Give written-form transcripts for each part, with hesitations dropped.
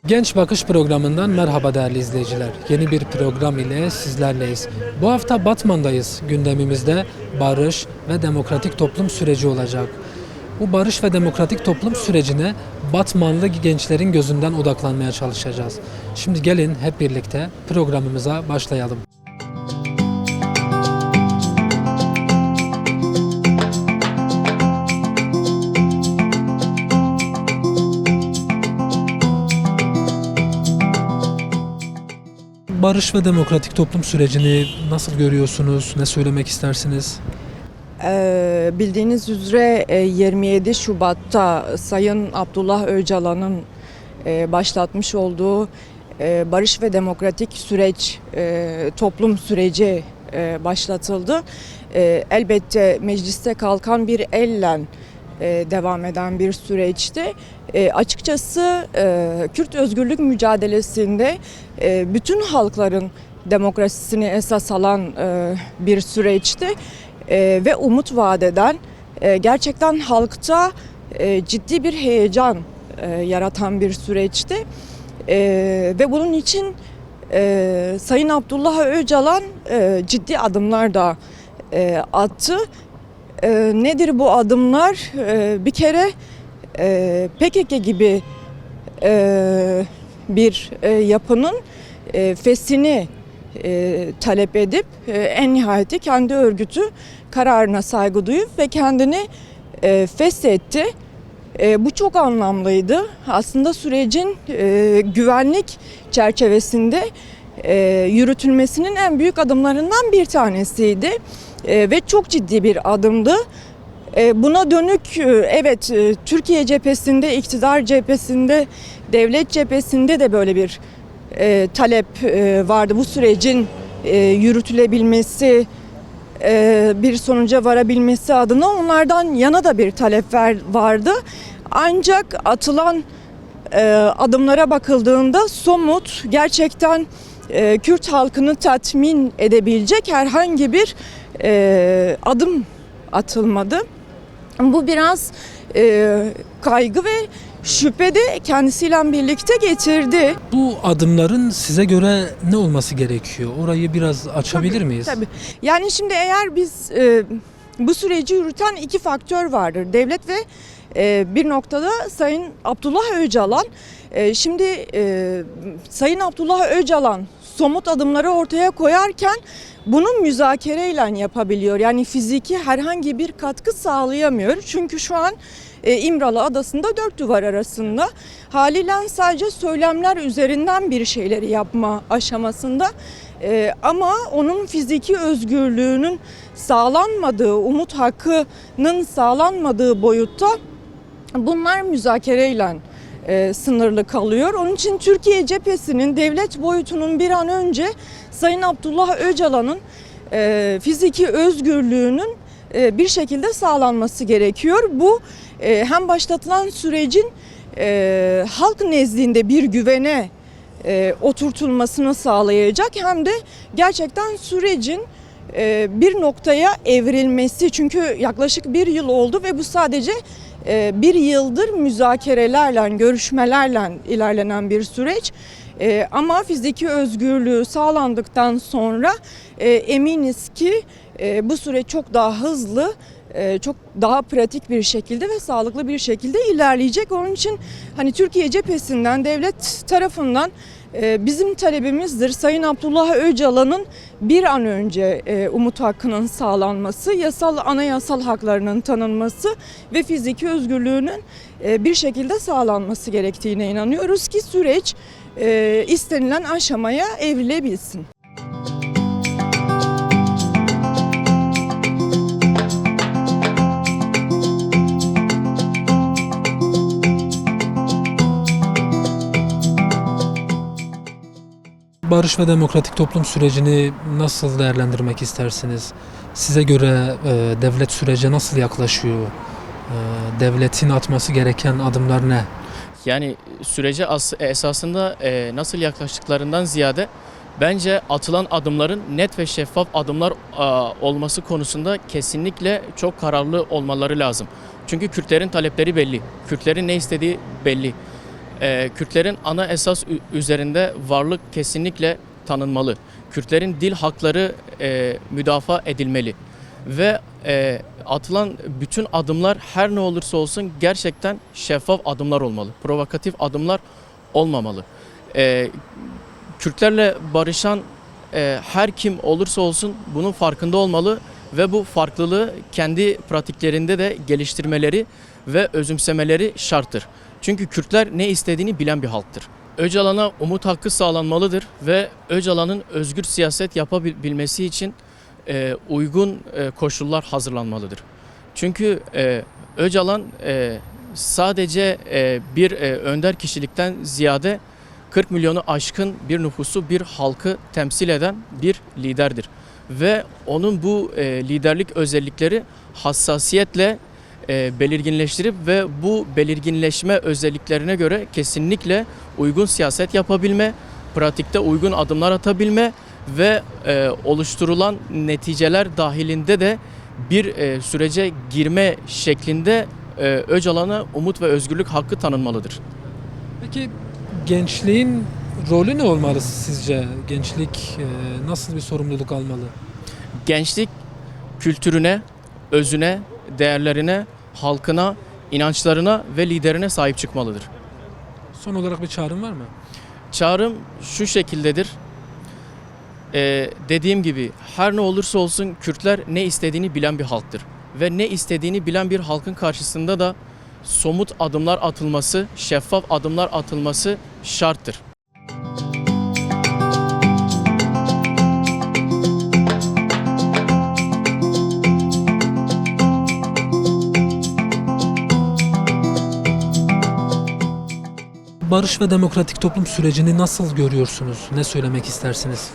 Genç Bakış programından merhaba değerli izleyiciler. Yeni bir program ile sizlerleyiz. Bu hafta Batman'dayız. Gündemimizde barış ve demokratik toplum süreci olacak. Bu barış ve demokratik toplum sürecine Batmanlı gençlerin gözünden odaklanmaya çalışacağız. Şimdi gelin hep birlikte programımıza başlayalım. Barış ve demokratik toplum sürecini nasıl görüyorsunuz? Ne söylemek istersiniz? Bildiğiniz üzere 27 Şubat'ta Sayın Abdullah Öcalan'ın başlatmış olduğu barış ve demokratik süreç, toplum süreci başlatıldı. Elbette mecliste kalkan bir elle devam eden bir süreçti. Açıkçası Kürt özgürlük mücadelesinde bütün halkların demokrasisini esas alan bir süreçti. Ve umut vaat eden, gerçekten halkta ciddi bir heyecan yaratan bir süreçti. Ve bunun için Sayın Abdullah Öcalan ciddi adımlar da attı. Nedir bu adımlar? Bir kere PKK gibi bir yapının feshini talep edip en nihayeti kendi örgütü kararına saygı duyup ve kendini feshetti. Bu çok anlamlıydı. Aslında sürecin güvenlik çerçevesinde yürütülmesinin en büyük adımlarından bir tanesiydi. Ve çok ciddi bir adımdı. Buna dönük evet, Türkiye cephesinde, iktidar cephesinde, devlet cephesinde de böyle bir talep vardı. Bu sürecin yürütülebilmesi, bir sonuca varabilmesi adına onlardan yana da bir talep vardı. Ancak atılan adımlara bakıldığında somut, gerçekten Kürt halkını tatmin edebilecek herhangi bir adım atılmadı. Bu biraz kaygı ve şüphe de kendisiyle birlikte getirdi. Bu adımların size göre ne olması gerekiyor? Orayı biraz açabilir miyiz? Tabii. Yani şimdi eğer biz bu süreci yürüten iki faktör vardır. Devlet ve bir noktada Sayın Abdullah Öcalan. Şimdi Sayın Abdullah Öcalan somut adımları ortaya koyarken bunu müzakereyle yapabiliyor. Yani fiziki herhangi bir katkı sağlayamıyor. Çünkü şu an İmralı Adası'nda dört duvar arasında, haliyle sadece söylemler üzerinden bir şeyleri yapma aşamasında. Ama onun fiziki özgürlüğünün sağlanmadığı, umut hakkının sağlanmadığı boyutta bunlar müzakereyle sınırlı kalıyor. Onun için Türkiye cephesinin, devlet boyutunun bir an önce Sayın Abdullah Öcalan'ın fiziki özgürlüğünün bir şekilde sağlanması gerekiyor. Bu hem başlatılan sürecin halk nezdinde bir güvene oturtulmasını sağlayacak, hem de gerçekten sürecin bir noktaya evrilmesi. Çünkü yaklaşık bir yıl oldu ve bu sadece bir yıldır müzakerelerle, görüşmelerle ilerlenen bir süreç. Ama fiziki özgürlüğü sağlandıktan sonra eminiz ki bu süreç çok daha hızlı, çok daha pratik bir şekilde ve sağlıklı bir şekilde ilerleyecek. Onun için hani Türkiye cephesinden, devlet tarafından bizim talebimizdir Sayın Abdullah Öcalan'ın bir an önce umut hakkının sağlanması, anayasal haklarının tanınması ve fiziki özgürlüğünün bir şekilde sağlanması gerektiğine inanıyoruz ki süreç istenilen aşamaya evrilebilsin. Barış ve demokratik toplum sürecini nasıl değerlendirmek istersiniz? Size göre devlet sürece nasıl yaklaşıyor? Devletin atması gereken adımlar ne? Yani sürece esasında nasıl yaklaştıklarından ziyade bence atılan adımların net ve şeffaf adımlar olması konusunda kesinlikle çok kararlı olmaları lazım. Çünkü Kürtlerin talepleri belli. Kürtlerin ne istediği belli. Kürtlerin ana esas üzerinde varlık kesinlikle tanınmalı. Kürtlerin dil hakları müdafaa edilmeli. Ve atılan bütün adımlar her ne olursa olsun gerçekten şeffaf adımlar olmalı. Provokatif adımlar olmamalı. Kürtlerle barışan her kim olursa olsun bunun farkında olmalı ve bu farklılığı kendi pratiklerinde de geliştirmeleri ve özümsemeleri şarttır. Çünkü Kürtler ne istediğini bilen bir halktır. Öcalan'a umut hakkı sağlanmalıdır ve Öcalan'ın özgür siyaset yapabilmesi için uygun koşullar hazırlanmalıdır. Çünkü Öcalan sadece bir önder kişilikten ziyade 40 milyonu aşkın bir nüfusu, bir halkı temsil eden bir liderdir. Ve onun bu liderlik özellikleri hassasiyetle belirginleştirip ve bu belirginleşme özelliklerine göre kesinlikle uygun siyaset yapabilme, pratikte uygun adımlar atabilme ve oluşturulan neticeler dahilinde de bir sürece girme şeklinde Öcalan'a umut ve özgürlük hakkı tanınmalıdır. Peki gençliğin rolü ne olmalı sizce? Gençlik nasıl bir sorumluluk almalı? Gençlik kültürüne, özüne, değerlerine, halkına, inançlarına ve liderine sahip çıkmalıdır. Son olarak bir çağrın var mı? Çağrım şu şekildedir. Dediğim gibi her ne olursa olsun Kürtler ne istediğini bilen bir halktır. Ve ne istediğini bilen bir halkın karşısında da somut adımlar atılması, şeffaf adımlar atılması şarttır. Barış ve demokratik toplum sürecini nasıl görüyorsunuz? Ne söylemek istersiniz?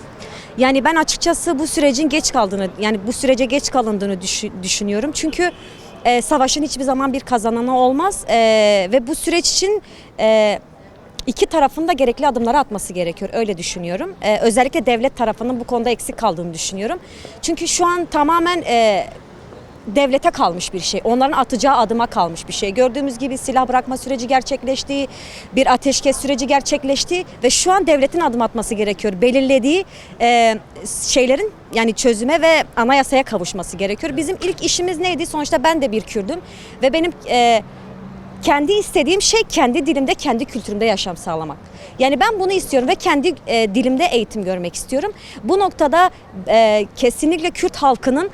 Yani ben açıkçası bu sürecin geç kaldığını, yani bu sürece geç kalındığını düşünüyorum. Çünkü savaşın hiçbir zaman bir kazananı olmaz ve bu süreç için iki tarafın da gerekli adımları atması gerekiyor. Öyle düşünüyorum. Özellikle devlet tarafının bu konuda eksik kaldığını düşünüyorum. Çünkü şu an tamamen devlete kalmış bir şey. Onların atacağı adıma kalmış bir şey. Gördüğümüz gibi silah bırakma süreci gerçekleşti, bir ateşkes süreci gerçekleşti ve şu an devletin adım atması gerekiyor. Belirlediği şeylerin yani çözüme ve anayasaya kavuşması gerekiyor. Bizim ilk işimiz neydi? Sonuçta ben de bir Kürdüm ve benim kendi istediğim şey kendi dilimde, kendi kültürümde yaşam sağlamak. Yani ben bunu istiyorum ve kendi dilimde eğitim görmek istiyorum. Bu noktada kesinlikle Kürt halkının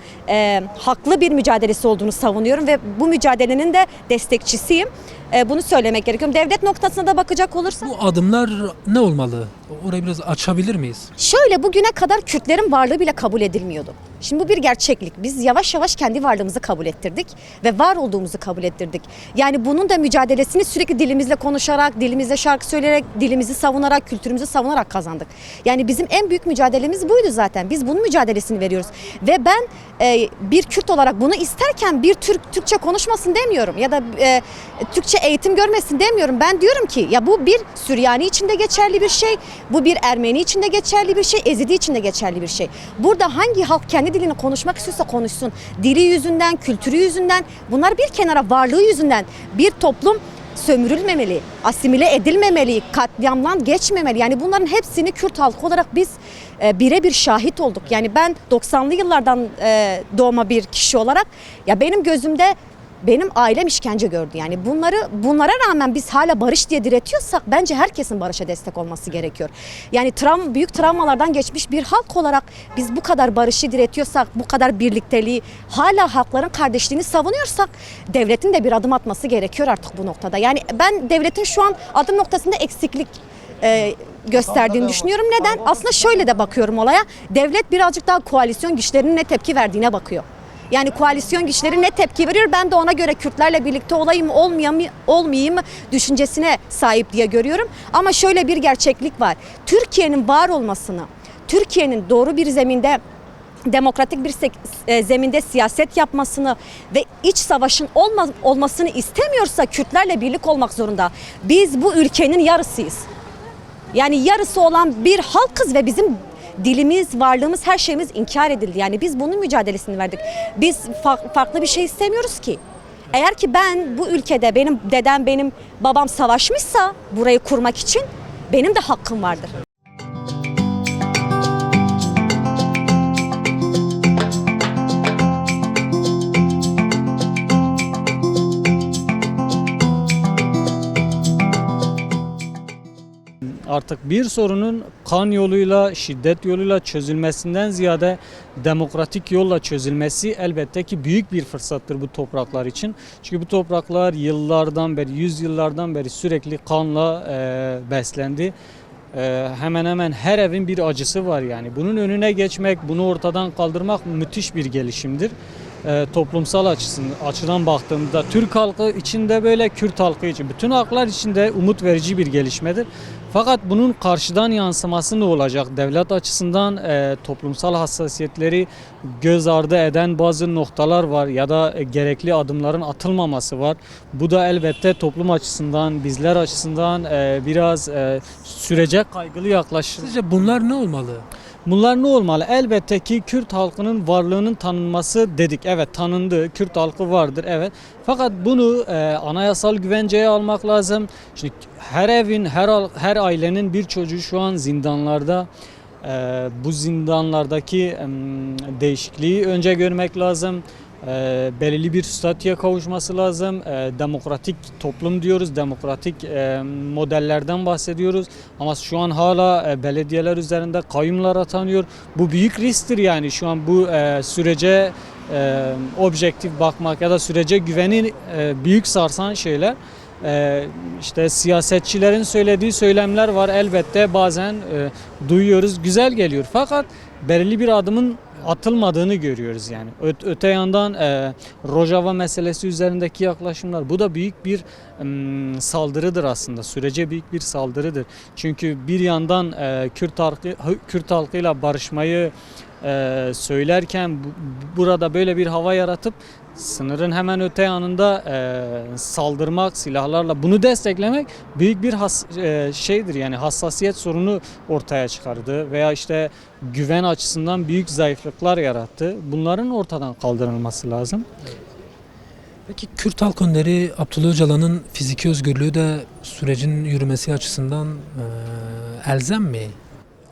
haklı bir mücadelesi olduğunu savunuyorum ve bu mücadelenin de destekçisiyim. Bunu söylemek gerekiyor. Devlet noktasına da bakacak olursak. Bu adımlar ne olmalı? Orayı biraz açabilir miyiz? Şöyle bugüne kadar Kürtlerin varlığı bile kabul edilmiyordu. Şimdi bu bir gerçeklik. Biz yavaş yavaş kendi varlığımızı kabul ettirdik ve var olduğumuzu kabul ettirdik. Yani bunun da mücadelesini sürekli dilimizle konuşarak, dilimizle şarkı söyleyerek, dilimizi savunarak, kültürümüzü savunarak kazandık. Yani bizim en büyük mücadelemiz buydu zaten. Biz bunun mücadelesini veriyoruz. Ve ben bir Kürt olarak bunu isterken bir Türkçe konuşmasın demiyorum ya da Türkçe eğitim görmesin demiyorum. Ben diyorum ki ya bu bir Süryani için de geçerli bir şey, bu bir Ermeni için de geçerli bir şey, Ezidi için de geçerli bir şey. Burada hangi halk kendi dilini konuşmak istiyorsa konuşsun. Dili yüzünden, kültürü yüzünden, bunlar bir kenara varlığı yüzünden bir toplum sömürülmemeli, asimile edilmemeli, katliamdan geçmemeli. Yani bunların hepsini Kürt halkı olarak biz birebir şahit olduk. Yani ben 90'lı yıllardan doğma bir kişi olarak ya benim gözümde benim ailem işkence gördü. Yani bunlara rağmen biz hala barış diye diretiyorsak bence herkesin barışa destek olması gerekiyor. Yani büyük travmalardan geçmiş bir halk olarak biz bu kadar barışı diretiyorsak, bu kadar birlikteliği, hala halkların kardeşliğini savunuyorsak devletin de bir adım atması gerekiyor artık bu noktada. Yani ben devletin şu an adım noktasında eksiklik gösterdiğini düşünüyorum. Neden? Aslında şöyle de bakıyorum olaya. Devlet birazcık daha koalisyon güçlerinin ne tepki verdiğine bakıyor. Yani koalisyon güçleri ne tepki veriyor, ben de ona göre Kürtlerle birlikte olayım mı olmayayım mı düşüncesine sahip diye görüyorum. Ama şöyle bir gerçeklik var. Türkiye'nin var olmasını, Türkiye'nin doğru bir zeminde, demokratik bir zeminde siyaset yapmasını ve iç savaşın olmasını istemiyorsa Kürtlerle birlik olmak zorunda. Biz bu ülkenin yarısıyız. Yani yarısı olan bir halkız ve bizim dilimiz, varlığımız, her şeyimiz inkar edildi. Yani biz bunun mücadelesini verdik. Biz farklı bir şey istemiyoruz ki. Eğer ki ben bu ülkede benim dedem, benim babam savaşmışsa burayı kurmak için benim de hakkım vardır. Artık bir sorunun kan yoluyla, şiddet yoluyla çözülmesinden ziyade demokratik yolla çözülmesi elbette ki büyük bir fırsattır bu topraklar için. Çünkü bu topraklar yıllardan beri, yüzyıllardan beri sürekli kanla beslendi. Hemen hemen her evin bir acısı var yani. Bunun önüne geçmek, bunu ortadan kaldırmak müthiş bir gelişimdir. Toplumsal açıdan baktığımızda Türk halkı için de böyle, Kürt halkı için, bütün halklar için de umut verici bir gelişmedir. Fakat bunun karşıdan yansıması ne olacak? Devlet açısından toplumsal hassasiyetleri göz ardı eden bazı noktalar var ya da gerekli adımların atılmaması var. Bu da elbette toplum açısından, bizler açısından biraz sürece kaygılı yaklaşır. Sizce bunlar ne olmalı? Bunlar ne olmalı? Elbette ki Kürt halkının varlığının tanınması dedik. Evet, tanındı. Kürt halkı vardır. Evet. Fakat bunu anayasal güvenceye almak lazım. Şimdi her evin, her ailenin bir çocuğu şu an zindanlarda. Bu zindanlardaki değişikliği önce görmek lazım. Belirli bir statüye kavuşması lazım. Demokratik toplum diyoruz, demokratik modellerden bahsediyoruz. Ama şu an hala belediyeler üzerinde kayyumlar atanıyor. Bu büyük risktir yani şu an bu sürece objektif bakmak ya da sürece güveni büyük sarsan şeyler. İşte siyasetçilerin söylediği söylemler var elbette bazen duyuyoruz, güzel geliyor. Fakat belirli bir adımın atılmadığını görüyoruz yani. Öte yandan Rojava meselesi üzerindeki yaklaşımlar, bu da büyük bir saldırıdır aslında. Sürece büyük bir saldırıdır. Çünkü bir yandan Kürt halkıyla barışmayı söylerken burada böyle bir hava yaratıp sınırın hemen öte yanında saldırmak silahlarla, bunu desteklemek büyük bir şeydir yani, hassasiyet sorunu ortaya çıkardı veya işte güven açısından büyük zayıflıklar yarattı. Bunların ortadan kaldırılması lazım. Peki Kürt halk önderi Abdullah Öcalan'ın fiziki özgürlüğü de sürecin yürümesi açısından elzem mi?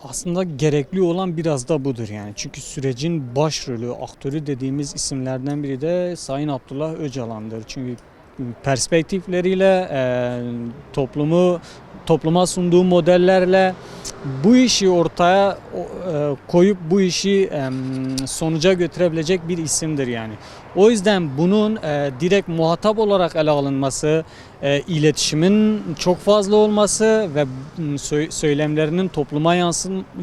Aslında gerekli olan biraz da budur yani. Çünkü sürecin başrolü, aktörü dediğimiz isimlerden biri de Sayın Abdullah Öcalan'dır. Çünkü perspektifleriyle, topluma sunduğu modellerle bu işi ortaya koyup bu işi sonuca götürebilecek bir isimdir yani. O yüzden bunun direkt muhatap olarak ele alınması, iletişimin çok fazla olması ve söylemlerinin topluma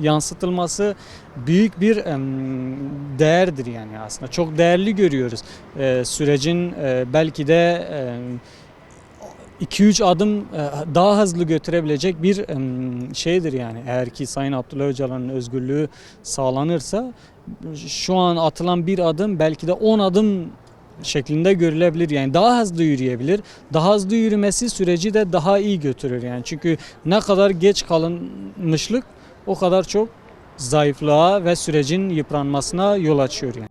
yansıtılması büyük bir değerdir yani aslında. Çok değerli görüyoruz. Sürecin belki de 2-3 adım daha hızlı götürebilecek bir şeydir yani. Eğer ki Sayın Abdullah Öcalan'ın özgürlüğü sağlanırsa şu an atılan bir adım belki de 10 adım şeklinde görülebilir. Yani daha hızlı yürüyebilir. Daha hızlı yürümesi süreci de daha iyi götürür yani. Çünkü ne kadar geç kalınmışlık o kadar çok zayıflığa ve sürecin yıpranmasına yol açıyor yani.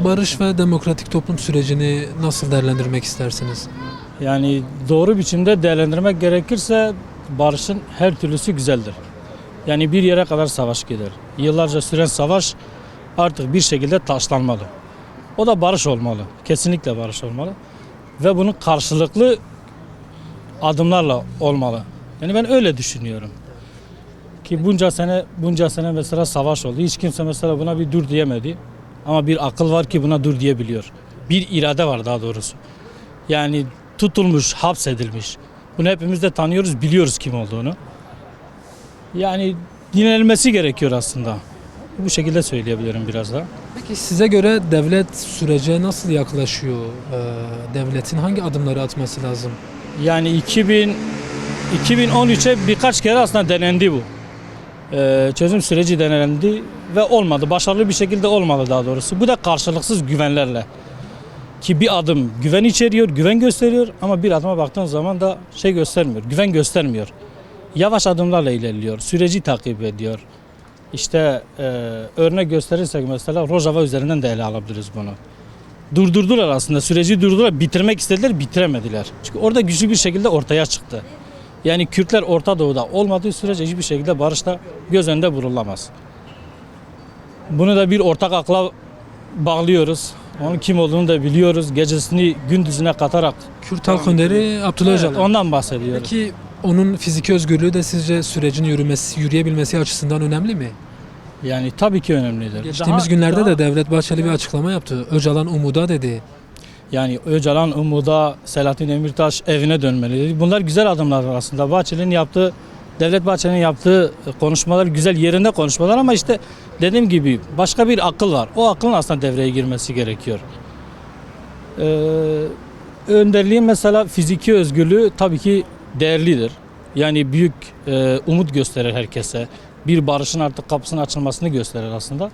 Barış ve demokratik toplum sürecini nasıl değerlendirmek istersiniz? Yani doğru biçimde değerlendirmek gerekirse barışın her türlüsü güzeldir. Yani bir yere kadar savaş gider. Yıllarca süren savaş artık bir şekilde taşlanmalı. O da barış olmalı. Kesinlikle barış olmalı. Ve bunun karşılıklı adımlarla olmalı. Yani ben öyle düşünüyorum. Ki bunca sene mesela savaş oldu. Hiç kimse mesela buna bir dur diyemedi. Ama bir akıl var ki buna dur diyebiliyor. Bir irade var daha doğrusu. Yani tutulmuş, hapsedilmiş. Bunu hepimiz de tanıyoruz, biliyoruz kim olduğunu. Yani dinlenilmesi gerekiyor aslında. Bu şekilde söyleyebilirim biraz da. Peki size göre devlet sürece nasıl yaklaşıyor? Devletin hangi adımları atması lazım? Yani 2013'e birkaç kere aslında denendi bu. Çözüm süreci denendi ve olmadı. Başarılı bir şekilde olmadı daha doğrusu. Bu da karşılıksız güvenlerle. Ki bir adım güven içeriyor, güven gösteriyor ama bir adıma baktığın zaman da şey göstermiyor, güven göstermiyor. Yavaş adımlarla ilerliyor, süreci takip ediyor. İşte örnek gösterirsek mesela Rojava üzerinden de ele alabiliriz bunu. Durdurdular aslında, süreci durdurdular, bitirmek istediler, bitiremediler. Çünkü orada güçlü bir şekilde ortaya çıktı. Yani Kürtler Orta Doğu'da olmadığı sürece hiçbir şekilde barışta göz önünde vurulamaz. Bunu da bir ortak akla bağlıyoruz. Onun kim olduğunu da biliyoruz. Gecesini gündüzüne katarak. Kürt Halk Önderi Abdullah Evet, Öcalan. ondan bahsediyoruz. Peki onun fiziki özgürlüğü de sizce sürecin yürüyebilmesi açısından önemli mi? Yani tabii ki önemlidir. Geçtiğimiz günlerde de Devlet Bahçeli bir açıklama yaptı. Öcalan umuda dedi. Yani Öcalan umuda, Selahattin Demirtaş evine dönmeli. Bunlar güzel adımlar aslında. Devlet Bahçeli'nin yaptığı konuşmalar güzel, yerinde konuşmalar ama işte dediğim gibi başka bir akıl var. O aklın aslında devreye girmesi gerekiyor. Önderliğin mesela fiziki özgürlüğü tabii ki değerlidir. Yani büyük umut gösterir herkese. Bir barışın artık kapısının açılmasını gösterir aslında.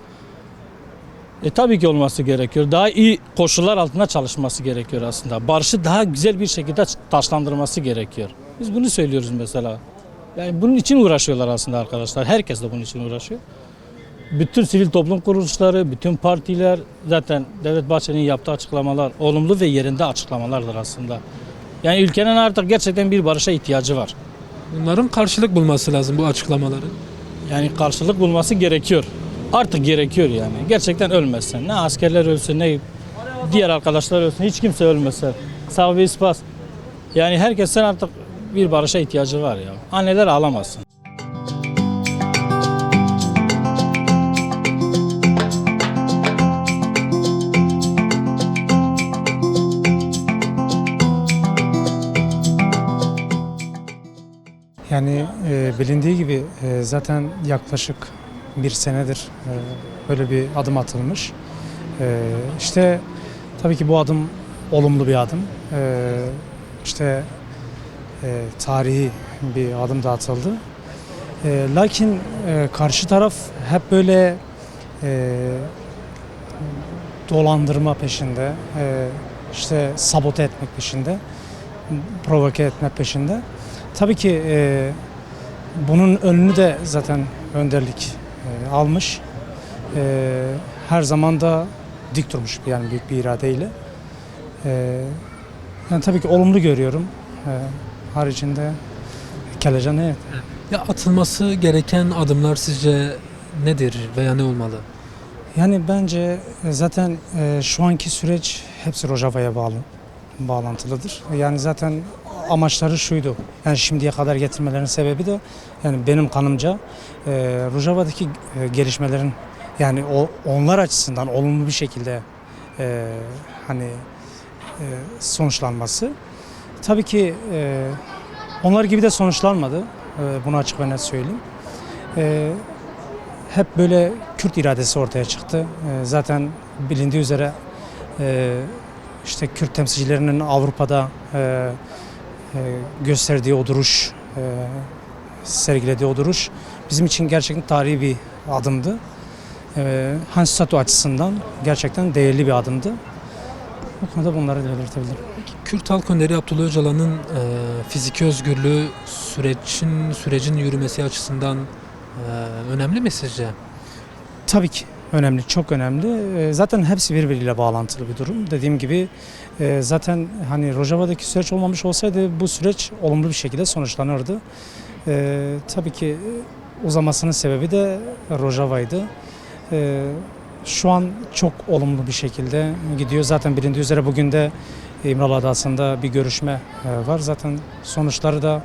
Tabii ki olması gerekiyor. Daha iyi koşullar altında çalışması gerekiyor aslında. Barışı daha güzel bir şekilde taşlandırması gerekiyor. Biz bunu söylüyoruz mesela. Yani bunun için uğraşıyorlar aslında arkadaşlar. Herkes de bunun için uğraşıyor. Bütün sivil toplum kuruluşları, bütün partiler zaten Devlet Bahçeli'nin yaptığı açıklamalar olumlu ve yerinde açıklamalardır aslında. Yani ülkenin artık gerçekten bir barışa ihtiyacı var. Bunların karşılık bulması lazım bu açıklamaların. Yani karşılık bulması gerekiyor. Artık gerekiyor yani. Gerçekten ölmesin. Ne askerler ölsün, ne diğer arkadaşlar ölsün. Hiç kimse ölmesin. Sağ ve ispat. Yani herkesin artık bir barışa ihtiyacı var ya. Anneler ağlamasın. Yani bilindiği gibi zaten yaklaşık bir senedir böyle bir adım atılmış. İşte tabii ki bu adım olumlu bir adım. İşte tarihi bir adım da atıldı. Lakin karşı taraf hep böyle dolandırma peşinde, işte sabote etmek peşinde, provoke etmek peşinde. Tabii ki bunun önünü de zaten önderlik almış. Her zaman da dik durmuş yani büyük bir iradeyle. Yani tabii ki olumlu görüyorum. Haricinde Kelecan evet. Ya atılması gereken adımlar sizce nedir veya ne olmalı? Yani bence zaten şu anki süreç hepsi Rojava'ya bağlantılıdır. Yani zaten amaçları şuydu. Yani şimdiye kadar getirmelerinin sebebi de yani benim kanımca Rojava'daki gelişmelerin yani onlar açısından olumlu bir şekilde sonuçlanması. Tabii ki onlar gibi de sonuçlanmadı. Bunu açık ve net söyleyeyim. Hep böyle Kürt iradesi ortaya çıktı. Zaten bilindiği üzere işte Kürt temsilcilerinin Avrupa'da gösterdiği o duruş, sergilediği o duruş bizim için gerçekten tarihi bir adımdı. Hans statü açısından gerçekten değerli bir adımdı. Bu konuda bunları da belirtebilirim. Kürt Halk Önderi Abdullah Öcalan'ın fiziki özgürlüğü sürecin yürümesi açısından önemli mi sizce? Tabii ki önemli, çok önemli. Zaten hepsi birbiriyle bağlantılı bir durum. Dediğim gibi zaten hani Rojava'daki süreç olmamış olsaydı bu süreç olumlu bir şekilde sonuçlanırdı. Tabii ki uzamasının sebebi de Rojava'ydı. Şu an çok olumlu bir şekilde gidiyor. Zaten bilindiği üzere bugün de İmralı Adası'nda bir görüşme var. Zaten sonuçları da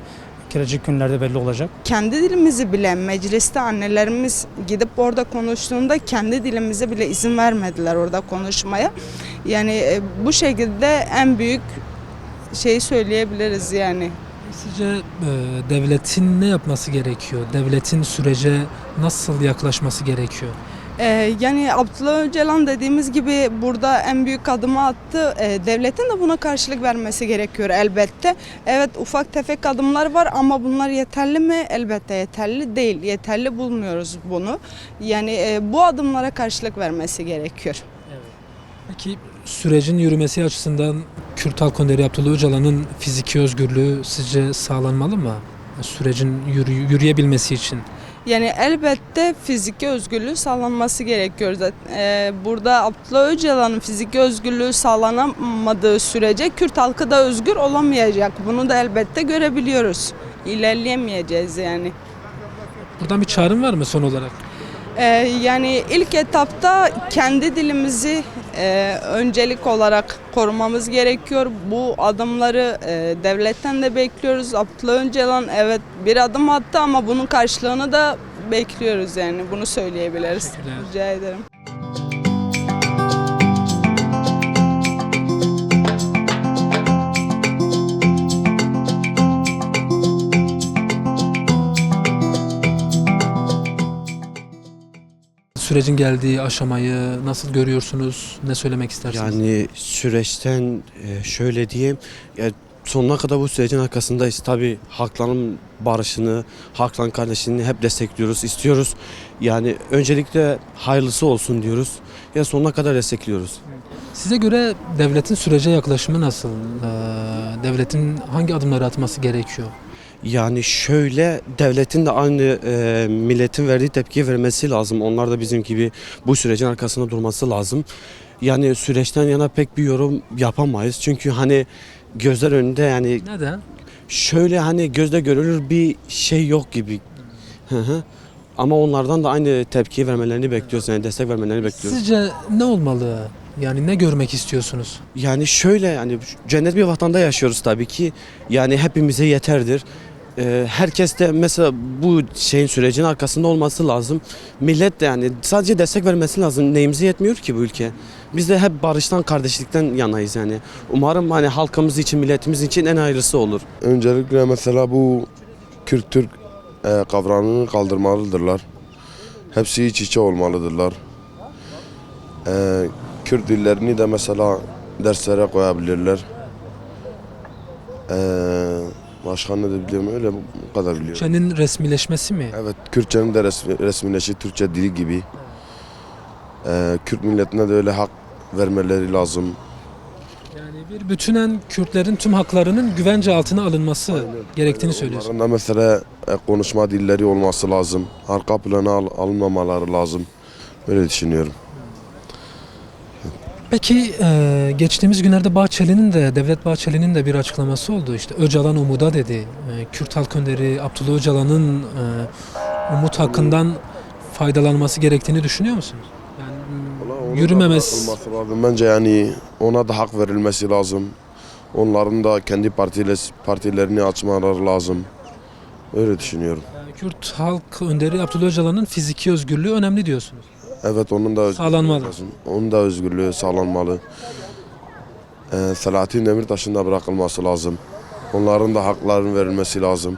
gelecek günlerde belli olacak. Kendi dilimizi bile mecliste annelerimiz gidip orada konuştuğunda kendi dilimize bile izin vermediler orada konuşmaya. Yani bu şekilde en büyük şeyi söyleyebiliriz yani. Sizce devletin ne yapması gerekiyor? Devletin sürece nasıl yaklaşması gerekiyor? Yani Abdullah Öcalan dediğimiz gibi burada en büyük adımı attı. Devletin de buna karşılık vermesi gerekiyor elbette. Evet ufak tefek adımlar var ama bunlar yeterli mi? Elbette yeterli değil. Yeterli bulmuyoruz bunu. Yani bu adımlara karşılık vermesi gerekiyor. Peki sürecin yürümesi açısından Kürt Halk Önderi Abdullah Öcalan'ın fiziki özgürlüğü sizce sağlanmalı mı? Sürecin yürüyebilmesi için. Yani elbette fiziki özgürlüğü sağlanması gerekiyor. Burada Abdullah Öcalan'ın fiziki özgürlüğü sağlanamadığı sürece Kürt halkı da özgür olamayacak. Bunu da elbette görebiliyoruz. İlerleyemeyeceğiz yani. Buradan bir çağrım var mı son olarak? Yani ilk etapta kendi dilimizi öncelik olarak korumamız gerekiyor. Bu adımları devletten de bekliyoruz. Abdullah Öcalan evet bir adım attı ama bunun karşılığını da bekliyoruz yani bunu söyleyebiliriz. Teşekkürler. Rica ederim. Sürecin geldiği aşamayı nasıl görüyorsunuz? Ne söylemek istersiniz? Yani süreçten şöyle diyeyim, sonuna kadar bu sürecin arkasındayız. Tabii halkların barışını, halkların kardeşliğini hep destekliyoruz, istiyoruz. Yani öncelikle hayırlısı olsun diyoruz. Ya sonuna kadar destekliyoruz. Size göre devletin sürece yaklaşımı nasıl? Devletin hangi adımları atması gerekiyor? Yani şöyle devletin de aynı milletin verdiği tepkiyi vermesi lazım. Onlar da bizim gibi bu sürecin arkasında durması lazım. Yani süreçten yana pek bir yorum yapamayız. Çünkü hani gözler önünde yani Neden? şöyle hani gözle görülür bir şey yok gibi. Hı hı. Ama onlardan da aynı tepkiyi vermelerini bekliyoruz. Yani destek vermelerini bekliyoruz. Sizce ne olmalı? Yani ne görmek istiyorsunuz? Yani şöyle yani cennet bir vatanda yaşıyoruz tabii ki. Yani hepimize yeterdir. Herkes de mesela bu şeyin sürecin arkasında olması lazım. Millet de yani sadece destek vermesi lazım. Neyimize yetmiyor ki bu ülke. Biz de hep barıştan, kardeşlikten yanayız yani. Umarım hani halkımız için, milletimiz için en hayırlısı olur. Öncelikle mesela bu Kürt-Türk kavramını kaldırmalıdırlar. Hepsi iç içe olmalıdırlar. Kürt dillerini de mesela derslere koyabilirler. Başka ne de biliyorum öyle bu kadar biliyorum. Türkçenin resmileşmesi mi? Evet, Kürtçenin de resmileşi Türkçe dili gibi. Kürt milletine de öyle hak vermeleri lazım. Yani bir bütünen Kürtlerin tüm haklarının güvence altına alınması gerektiğini söylüyorsun. Onların da mesela konuşma dilleri olması lazım. Arka plana alınmamaları lazım. Öyle düşünüyorum. Peki geçtiğimiz günlerde Devlet Bahçeli'nin de bir açıklaması oldu. İşte Öcalan umuda dedi. Kürt Halk Önderi Abdullah Öcalan'ın umut hakkından faydalanması gerektiğini düşünüyor musunuz? Yani yürümemesi... Olması lazım. Bence yani ona da hak verilmesi lazım. Onların da kendi partilerini açmaları lazım. Öyle düşünüyorum. Yani Kürt Halk Önderi Abdullah Öcalan'ın fiziki özgürlüğü önemli diyorsunuz. Evet onun da Sağlanmalı. Onun da özgürlüğü sağlanmalı. Selahattin Demirtaş'ın da bırakılması lazım. Onların da haklarının verilmesi lazım.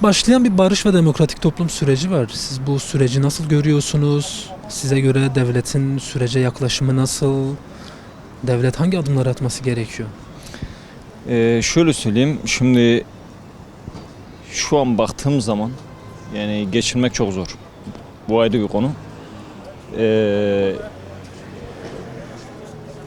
Başlayan bir barış ve demokratik toplum süreci var. Siz bu süreci nasıl görüyorsunuz? Size göre devletin sürece yaklaşımı nasıl? Devlet hangi adımları atması gerekiyor? Şöyle söyleyeyim, şimdi şu an baktığım zaman yani geçinmek çok zor. Bu ayrı bir konu.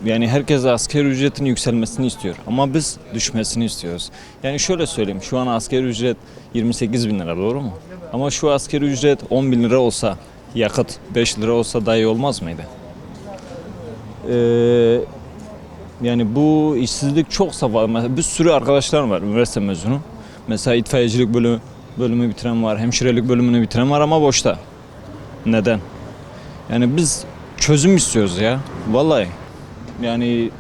Yani herkes asgari ücretin yükselmesini istiyor ama biz düşmesini istiyoruz. Yani şöyle söyleyeyim, şu an asgari ücret 28 bin lira, doğru mu? Ama şu asgari ücret 10 bin lira olsa, yakıt 5 lira olsa daha iyi olmaz mıydı? Yani bu işsizlik çok fazla. Mesela bir sürü arkadaşlarım var üniversite mezunu. Mesela itfaiyecilik bölümü bitiren var, hemşirelik bölümünü bitiren var ama boşta. Neden? Yani biz çözüm istiyoruz ya, vallahi. Yani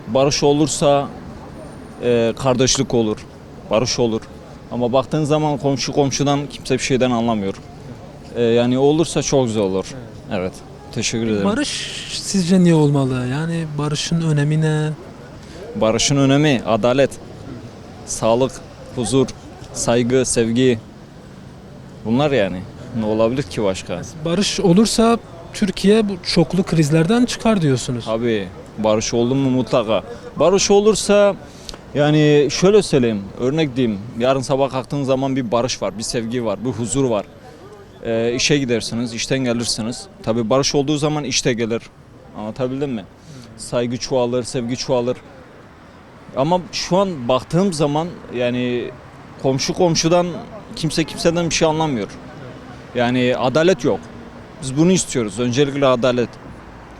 barış olursa kardeşlik olur, barış olur. Ama baktığın zaman komşu komşudan kimse bir şeyden anlamıyor. Yani olursa çok güzel olur. Evet, teşekkür ederim. Barış sizce niye olmalı? Yani barışın önemi ne? Barışın önemi adalet, sağlık, huzur, saygı, sevgi. Bunlar yani. Ne olabilir ki başka? Barış olursa Türkiye bu çoklu krizlerden çıkar diyorsunuz. Tabii. Barış oldu mu mutlaka. Barış olursa yani şöyle söyleyeyim, örnek diyeyim. Yarın sabah kalktığın zaman bir barış var, bir sevgi var, bir huzur var. İşe gidersiniz, işten gelirsiniz. Tabii barış olduğu zaman işte gelir. Anlatabildim mi? Saygı çoğalır, sevgi çoğalır. Ama şu an baktığım zaman yani komşu komşudan kimse kimseden bir şey anlamıyor. Yani adalet yok. Biz bunu istiyoruz. Öncelikle adalet.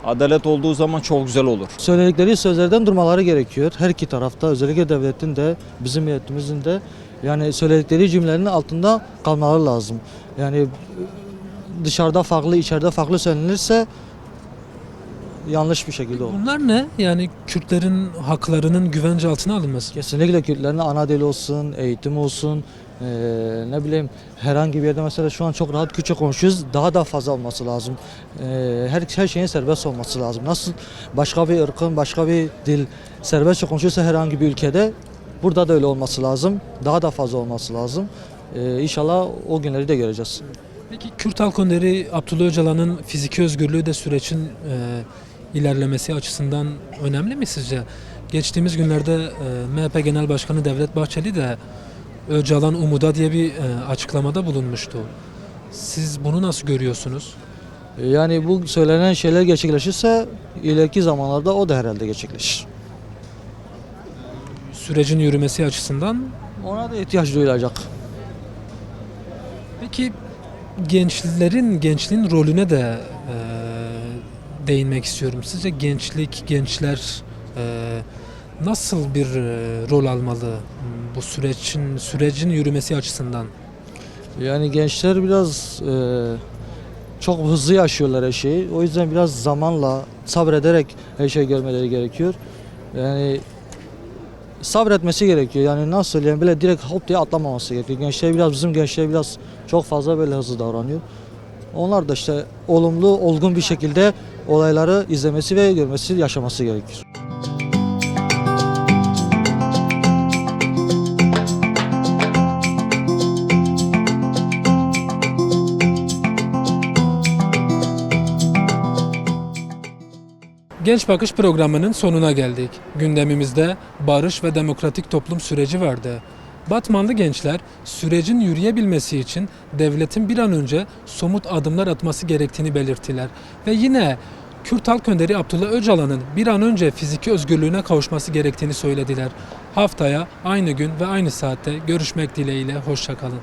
Adalet olduğu zaman çok güzel olur. Söyledikleri sözlerden durmaları gerekiyor. Her iki tarafta, özellikle devletin de bizim milletimizin de yani söyledikleri cümlenin altında kalmaları lazım. Yani dışarıda farklı, içeride farklı söylenirse yanlış bir şekilde olur. Bunlar ne? Yani Kürtlerin haklarının güvence altına alınması. Kesinlikle Kürtlerin ana dili olsun, eğitim olsun, ne bileyim herhangi bir yerde mesela şu an çok rahat Kürtçe konuşuyoruz, daha da fazla olması lazım. Her şeyin serbest olması lazım. Nasıl başka bir ırkın, başka bir dil serbestçe konuşuyorsa herhangi bir ülkede, burada da öyle olması lazım. Daha da fazla olması lazım. İnşallah o günleri de göreceğiz. Peki Kürt Halk Önderi Abdullah Öcalan'ın fiziki özgürlüğü de sürecin ilerlemesi açısından önemli mi sizce? Geçtiğimiz günlerde MHP Genel Başkanı Devlet Bahçeli de Öcalan umuda diye bir açıklamada bulunmuştu. Siz bunu nasıl görüyorsunuz? Yani bu söylenen şeyler gerçekleşirse ileriki zamanlarda o da herhalde gerçekleşir. Sürecin yürümesi açısından. Ona da ihtiyaç duyulacak. Peki gençliğin rolüne de değinmek istiyorum. Sizce gençler nasıl bir rol almalı bu sürecin yürümesi açısından? Yani gençler biraz çok hızlı yaşıyorlar her şeyi. O yüzden biraz zamanla sabrederek her şeyi görmeleri gerekiyor. Yani sabretmesi gerekiyor. Yani nasıl söyleyeyim, böyle direkt hop diye atlamaması gerekiyor. Bizim gençler biraz çok fazla böyle hızlı davranıyor. Onlar da işte olumlu, olgun bir şekilde olayları izlemesi ve görmesi, yaşaması gerekir. Genç Bakış programının sonuna geldik. Gündemimizde barış ve demokratik toplum süreci vardı. Batmanlı gençler sürecin yürüyebilmesi için devletin bir an önce somut adımlar atması gerektiğini belirttiler. Ve yine Kürt Halk Önderi Abdullah Öcalan'ın bir an önce fiziki özgürlüğüne kavuşması gerektiğini söylediler. Haftaya aynı gün ve aynı saatte görüşmek dileğiyle hoşça kalın.